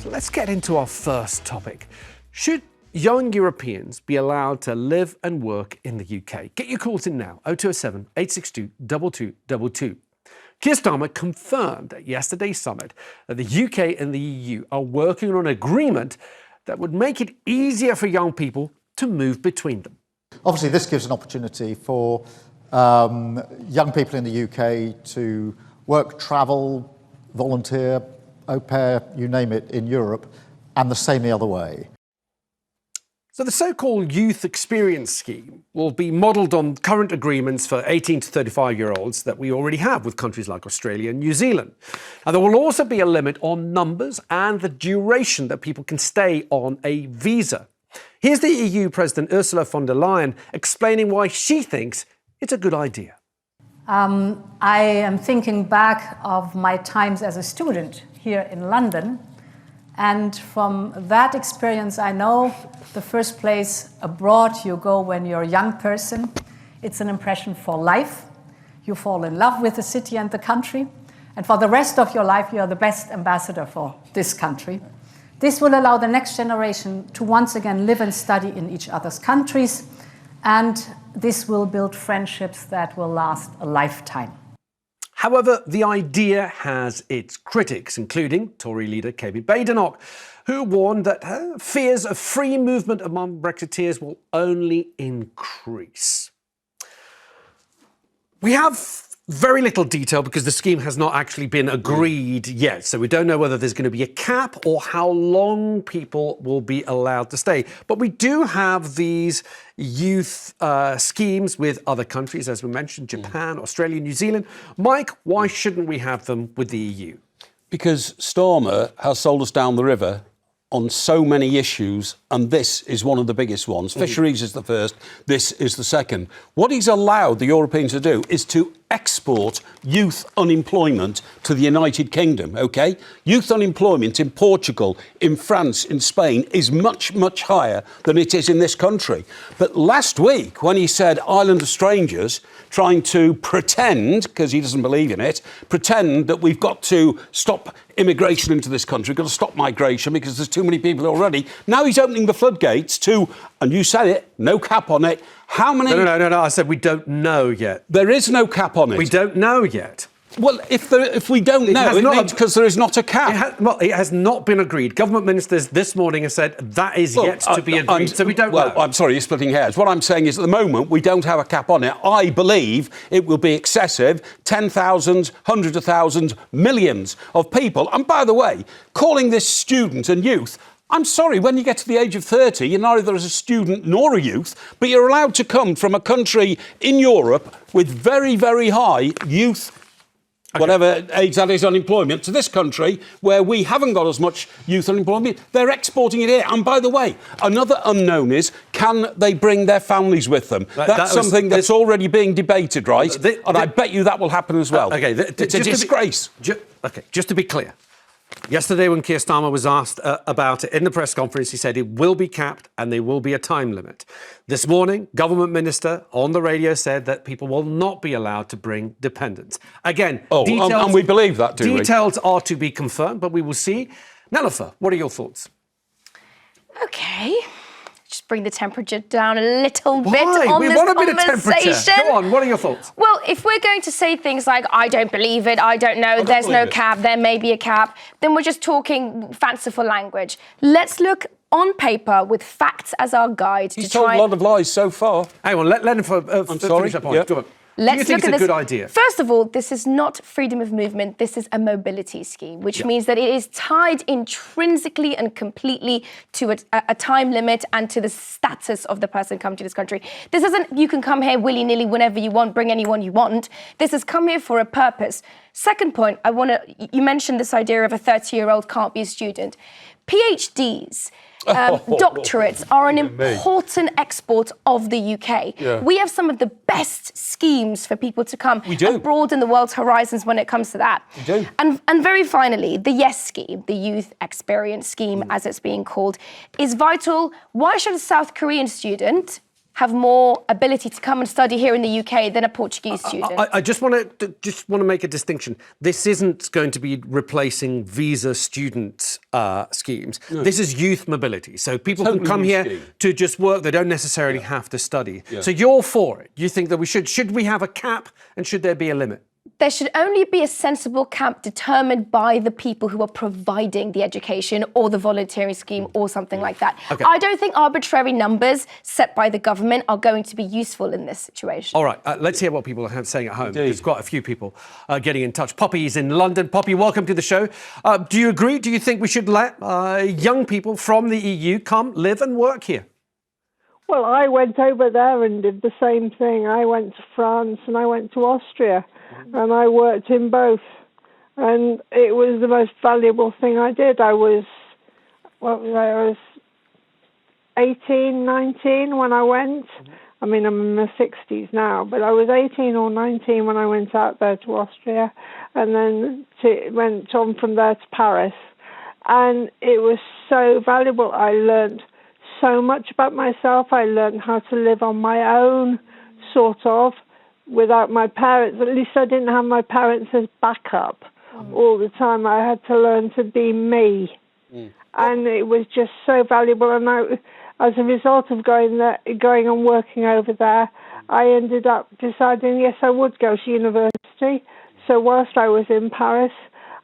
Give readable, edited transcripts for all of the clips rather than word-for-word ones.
So let's get into our first topic. Should young Europeans be allowed to live and work in the UK? Get your calls in now, 0207 862 2222. Keir Starmer confirmed at yesterday's summit that the UK and the EU are working on an agreement that would make it easier for young people to move between them. Obviously, this gives an opportunity for young people in the UK to work, travel, volunteer, au pair, you name it, in Europe, and the same the other way. So the so-called Youth Experience Scheme will be modelled on current agreements for 18 to 35-year-olds that we already have with countries like Australia and New Zealand. And there will also be a limit on numbers and the duration that people can stay on a visa. Here's the EU President Ursula Von der Lyen explaining why she thinks it's a good idea. I am thinking back of my times as a student here in London. And from that experience, I know the first place abroad you go when you're a young person, it's an impression for life. You fall in love with the city and the country. And for the rest of your life, you're the best ambassador for this country. This will allow the next generation to once again live and study in each other's countries. And this will build friendships that will last a lifetime. However, the idea has its critics, including Tory leader Kemi Badenoch, who warned that fears of free movement among Brexiteers will only increase. We have very little detail because the scheme has not actually been agreed yet. So we don't know whether there's going to be a cap or how long people will be allowed to stay. But we do have these youth schemes with other countries, as we mentioned, Japan, Australia, New Zealand. Mike, why shouldn't we have them with the EU? Because Starmer has sold us down the river on so many issues, and this is one of the biggest ones. Fisheries is the first, this is the second. What he's allowed the Europeans to do is to export youth unemployment to the United Kingdom, OK? Youth unemployment in Portugal, in France, in Spain is much, much higher than it is in this country. But last week, when he said island of strangers, trying to pretend, because he doesn't believe in it, pretend that we've got to stop immigration into this country, we've got to stop migration because there's too many people already. Now he's opening the floodgates to, and you said it, no cap on it. How many? No. I said we don't know yet. There is no cap on it. We don't know yet. Well, if we don't know, it means because there is not a cap. It has not been agreed. Government ministers this morning have said that is yet to be agreed, so we don't know. Well, I'm sorry, you're splitting hairs. What I'm saying is at the moment, we don't have a cap on it. I believe it will be excessive. 10,000, hundreds of thousands, millions of people. And by the way, calling this student and youth, I'm sorry, when you get to the age of 30, you're neither as a student nor a youth, but you're allowed to come from a country in Europe with very, very high youth, whatever age that is, unemployment, to this country where we haven't got as much youth unemployment. They're exporting it here. And by the way, another unknown is, can they bring their families with them? That's something that's already being debated, right? And I bet you that will happen as well. It's a disgrace. Just to be clear. Yesterday, when Keir Starmer was asked about it in the press conference, he said it will be capped and there will be a time limit. This morning, government minister on the radio said that people will not be allowed to bring dependents. Again, details, and we believe that, do we? Details are to be confirmed, but we will see. Nelufar, what are your thoughts? OK. Just bring the temperature down a little bit on this conversation. We want a bit of temperature. Go on, what are your thoughts? Well, if we're going to say things like, I don't believe it, I don't know, there's no cap, there may be a cap, then we're just talking fanciful language. Let's look on paper with facts as our guide. He's told a lot of lies so far. Hang on, let him finish that point. Yep. Go on. Let's Do you think look it's at a good idea? First of all, this is not freedom of movement. This is a mobility scheme, which means that it is tied intrinsically and completely to a time limit and to the status of the person coming to this country. This isn't, you can come here willy-nilly whenever you want, bring anyone you want. This has come here for a purpose. Second point, you mentioned this idea of a 30-year-old can't be a student. PhDs, doctorates are an important export of the UK. Yeah. We have some of the best schemes for people to come and broaden the world's horizons when it comes to that. We do. And very finally, the YES scheme, the Youth Experience Scheme, as it's being called, is vital. Why should a South Korean student have more ability to come and study here in the UK than a Portuguese student. I just want to make a distinction. This isn't going to be replacing visa student schemes. No. This is youth mobility. So people can come here to just work. They don't necessarily have to study. Yeah. So you're for it. You think that we should we have a cap, and should there be a limit? There should only be a sensible cap determined by the people who are providing the education or the volunteering scheme or something like that. Okay. I don't think arbitrary numbers set by the government are going to be useful in this situation. All right, let's hear what people are saying at home. There's quite a few people getting in touch. Poppy's in London. Poppy, welcome to the show. Do you agree? Do you think we should let young people from the EU come, live and work here? Well, I went over there and did the same thing. I went to France and I went to Austria. And I worked in both, and it was the most valuable thing I did. I was 18, 19 when I went. I mean, I'm in my 60s now, but I was 18 or 19 when I went out there to Austria, and then went on from there to Paris. And it was so valuable. I learned so much about myself. I learned how to live on my own, sort of, without my parents. At least I didn't have my parents as backup all the time. I had to learn to be me. And it was just so valuable. And as a result of going and working over there, I ended up deciding, yes, I would go to university. So whilst I was in Paris,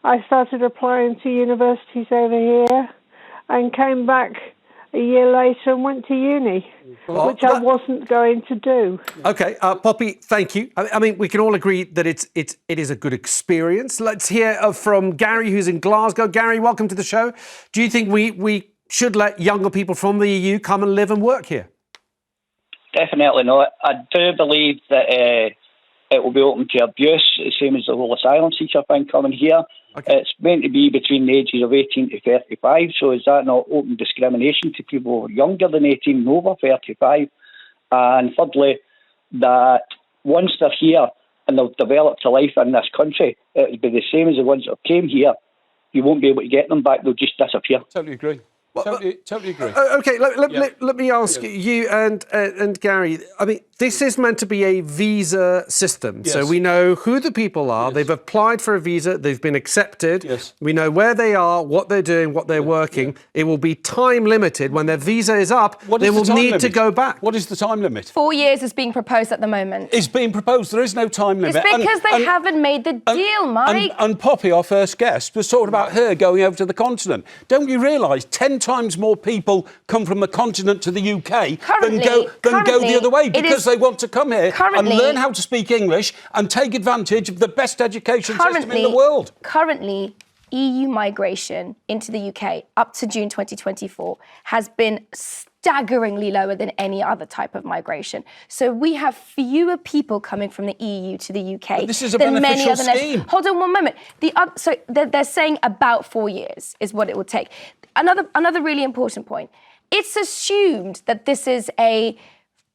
I started applying to universities over here and came back a year later and went to uni, which I wasn't going to do. OK, Poppy, thank you. I mean, we can all agree that it is a good experience. Let's hear from Gary, who's in Glasgow. Gary, welcome to the show. Do you think we should let younger people from the EU come and live and work here? Definitely not. I do believe that it will be open to abuse, the same as the whole asylum seeker thing coming here. Okay. It's meant to be between the ages of 18 to 35, so is that not open discrimination to people younger than 18 and over 35? And thirdly, that once they're here and they've developed a life in this country, it will be the same as the ones that came here. You won't be able to get them back, they'll just disappear. Totally agree. Totally agree. OK, let me ask you and Gary. I mean, this is meant to be a visa system. Yes. So we know who the people are. Yes. They've applied for a visa. They've been accepted. Yes. We know where they are, what they're doing, what they're working. Yeah. It will be time limited. When their visa is up, they will need to go back. What is the time limit? 4 years is being proposed at the moment. It's being proposed. There is no time limit. It's because they haven't made the deal, Mike. And Poppy, our first guest, was talking about her going over to the continent. Don't you realise 10 times more people come from the continent to the UK than go the other way, because they want to come here and learn how to speak English and take advantage of the best education system in the world. Currently, EU migration into the UK up to June 2024 has been staggeringly lower than any other type of migration. So we have fewer people coming from the EU to the UK. But this is a beneficial scheme. Hold on one moment. So they're saying about 4 years is what it will take. Another really important point. It's assumed that this is a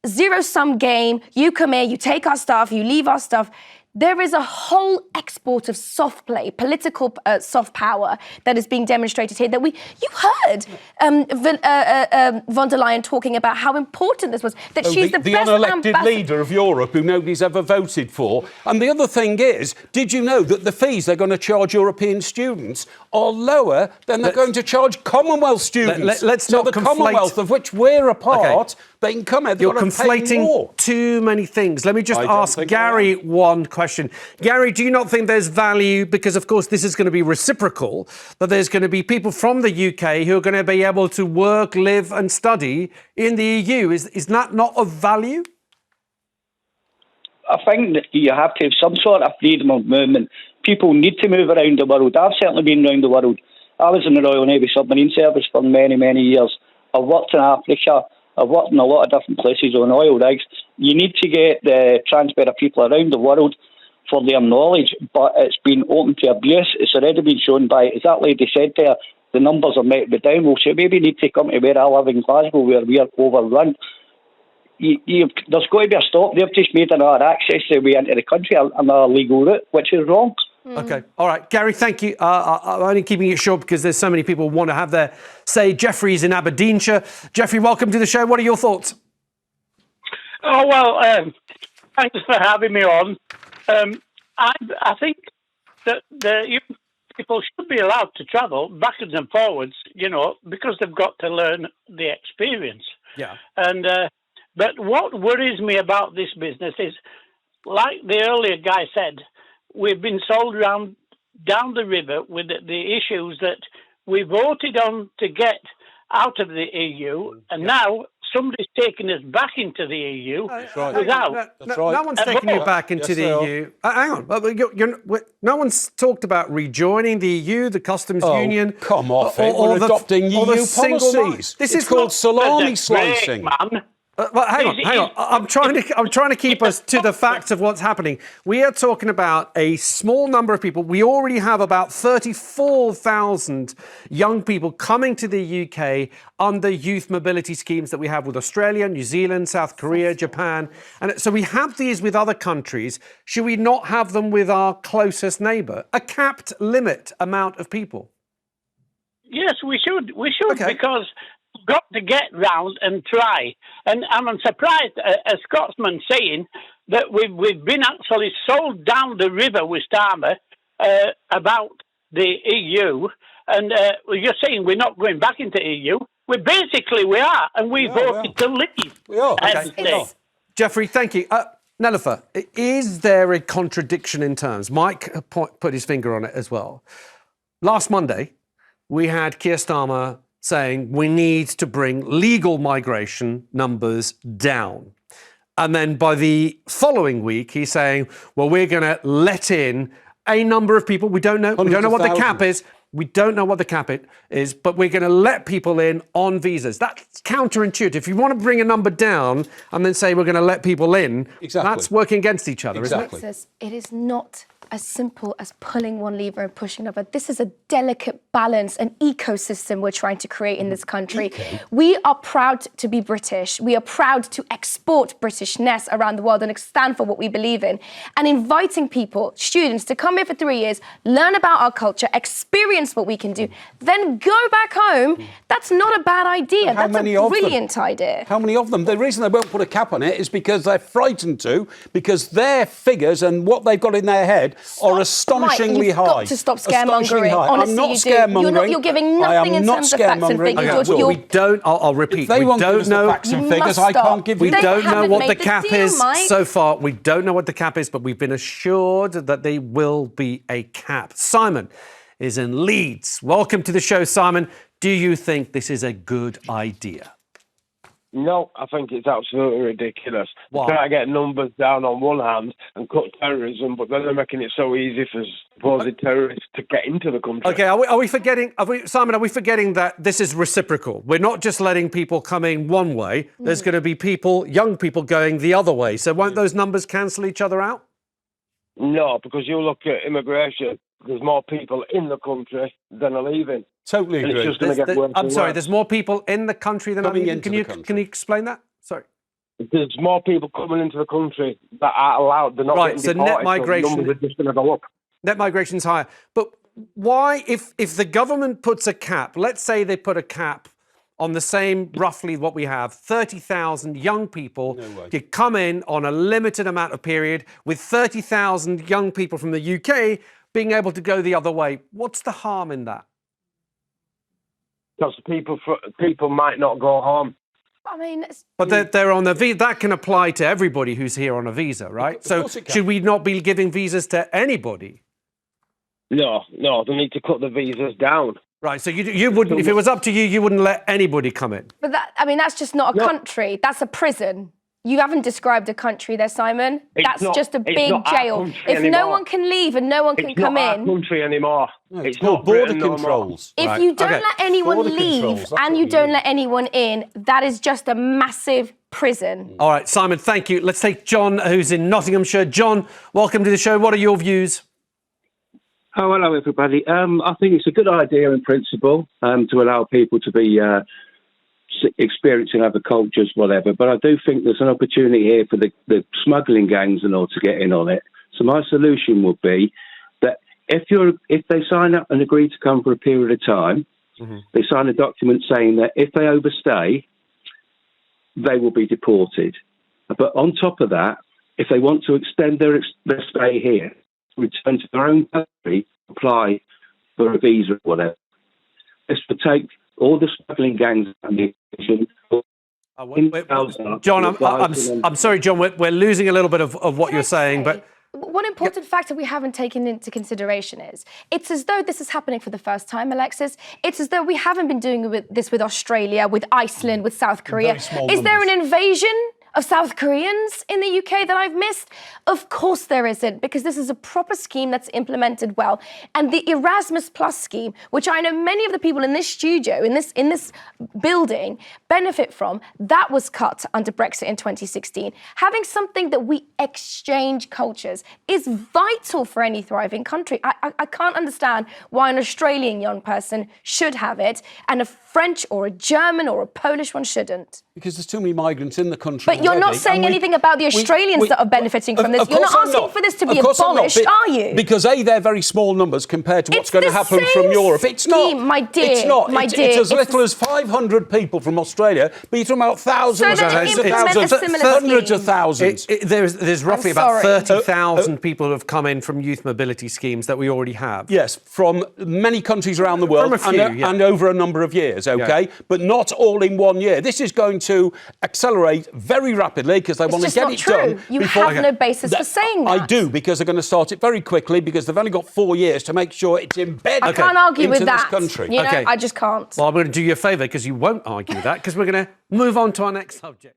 zero-sum game. You come here, you take our stuff, you leave our stuff. There is a whole export of soft play, political soft power that is being demonstrated here. You heard Von der Lyen talking about how important this was, that she's the best unelected leader of Europe who nobody's ever voted for. And the other thing is, did you know that the fees they're going to charge European students are lower than they're going to charge Commonwealth students? Let's not conflate. The Commonwealth, of which we're a part, they can come here. You're conflating too many things. Let me just ask Gary one question. Gary, do you not think there's value, because of course this is going to be reciprocal, that there's going to be people from the UK who are going to be able to work, live and study in the EU? Is that not of value? I think that you have to have some sort of freedom of movement. People need to move around the world. I've certainly been around the world. I was in the Royal Navy Submarine Service for many, many years. I've worked in Africa. I've worked in a lot of different places on oil rigs. You need to get the transfer of people around the world for their knowledge, but it's been open to abuse. It's already been shown by, as that lady said there, the numbers are met with down. Well, so maybe need to come to where I live in Glasgow, where we are overrun. There's got to be a stop. They've just made another access way into the country, another legal route, which is wrong. OK. All right. Gary, thank you. I'm only keeping it short because there's so many people who want to have their say. Jeffrey's in Aberdeenshire. Jeffrey, welcome to the show. What are your thoughts? Oh, well, thanks for having me on. I think that the young people should be allowed to travel backwards and forwards, because they've got to learn the experience. Yeah. And but what worries me about this business is, like the earlier guy said, we've been sold around down the river with the issues that we voted on to get out of the EU, and now somebody's taking us back into the EU without. No one's taking you back into the EU. Hang on. No one's talked about rejoining the EU, the customs union. Come off it. We're adopting EU policies. This is called salami slicing. Well, hang on. I'm trying to keep us to the facts of what's happening. We are talking about a small number of people. We already have about 34,000 young people coming to the UK under youth mobility schemes that we have with Australia, New Zealand, South Korea, Japan. And so we have these with other countries. Should we not have them with our closest neighbour? A capped limit amount of people? Yes, we should. Because we've got to get round and try. And I'm surprised, a Scotsman saying that we've been actually sold down the river with Starmer about the EU, and you're saying we're not going back into EU. We are, and we voted to leave. We are. Okay. Jeffrey, thank you. Nelufar, is there a contradiction in terms? Mike put his finger on it as well. Last Monday, we had Keir Starmer saying we need to bring legal migration numbers down. And then by the following week, he's saying, well, we're going to let in a number of people. We don't know what the cap is. We don't know what the cap is, but we're going to let people in on visas. That's counterintuitive. If you want to bring a number down and then say we're going to let people in, that's working against each other, isn't it? It is not as simple as pulling one lever and pushing another. This is a delicate balance, an ecosystem we're trying to create in this country. We are proud to be British. We are proud to export Britishness around the world and stand for what we believe in. And inviting people, students, to come here for 3 years, learn about our culture, experience what we can do, then go back home, that's not a bad idea. That's a brilliant idea. How many of them? The reason they won't put a cap on it is because they're frightened to, because their figures and what they've got in their head are astonishingly high. You've got to stop scaremongering. Honestly, I'm not scaremongering. You're giving nothing in terms of facts and figures. We don't. I'll repeat. If they won't give us the facts and figures, I can't give you. We don't know what the cap is so far. We don't know what the cap is, but we've been assured that there will be a cap. Simon is in Leeds. Welcome to the show, Simon. Do you think this is a good idea? No, I think it's absolutely ridiculous. Why? They're trying to get numbers down on one hand and cut terrorism, but then they're making it so easy for supposed terrorists to get into the country. Okay, are we forgetting, Simon, are we forgetting that this is reciprocal? We're not just letting people come in one way. There's going to be young people going the other way. So won't those numbers cancel each other out? No, because you look at immigration, there's more people in the country than are leaving. Totally agree. It's just going to get worse and worse. There's more people in the country than coming into the country. Can you explain that? Sorry. There's more people coming into the country that are allowed. They're not getting deported, net migration. So numbers are just going to go up. Net migration's higher. But why, if the government puts a cap, let's say they put a cap on the same, roughly what we have, 30,000 young people could come in on a limited amount of period with 30,000 young people from the UK being able to go the other way. What's the harm in that? Because people might not go home. I mean, but they're on the visa. That can apply to everybody who's here on a visa, right? So should we not be giving visas to anybody? No, they need to cut the visas down. Right, so you wouldn't, if it was up to you, you wouldn't let anybody come in. But that's just not a country. That's a prison. You haven't described a country there, Simon. That's just a big jail. If no one can leave and no one can come in. It's not our country anymore. It's not border controls. If you don't let anyone leave and you don't let anyone in, that is just a massive prison. All right, Simon, thank you. Let's take John, who's in Nottinghamshire. John, welcome to the show. What are your views? Oh, hello, everybody. I think it's a good idea in principle to allow people to be experiencing other cultures, whatever. But I do think there's an opportunity here for the smuggling gangs and all to get in on it. So my solution would be that if they sign up and agree to come for a period of time, they sign a document saying that if they overstay, they will be deported. But on top of that, if they want to extend their stay here, return to their own country, apply for a visa or whatever, this would take all the smuggling gangs and the John, I'm sorry, John, we're losing a little bit of what you're saying, but one important factor we haven't taken into consideration is it's as though this is happening for the first time, Alexis. It's as though we haven't been doing this with Australia, with Iceland, with South Korea. Is there an invasion of South Koreans in the UK that I've missed? Of course there isn't, because this is a proper scheme that's implemented well. And the Erasmus Plus scheme, which I know many of the people in this studio, in this building, benefit from, that was cut under Brexit in 2016. Having something that we exchange cultures is vital for any thriving country. I can't understand why an Australian young person should have it and a French or a German or a Polish one shouldn't. Because there's too many migrants in the country. But you're not saying anything about the Australians that are benefiting from this. You're not asking for this to be abolished, are you? Because they're very small numbers compared to what's going to happen from Europe. It's not. My dear, it's not. my It's dear. as little as 500 people from Australia, but you're talking about thousands, So then implement a similar hundreds scheme. of thousands. There's roughly I'm about sorry. 30,000 people who have come in from youth mobility schemes that we already have. Yes, from many countries around the world From a few, and over a number of years, OK? But not all in 1 year. This is going to accelerate very rapidly because they want to get it done. You have no basis for saying that. I do, because they're going to start it very quickly because they've only got 4 years to make sure it's embedded I can't argue into with that. this country. You know, I just can't. Well, I'm going to do you a favour because you won't argue that, because we're going to move on to our next subject.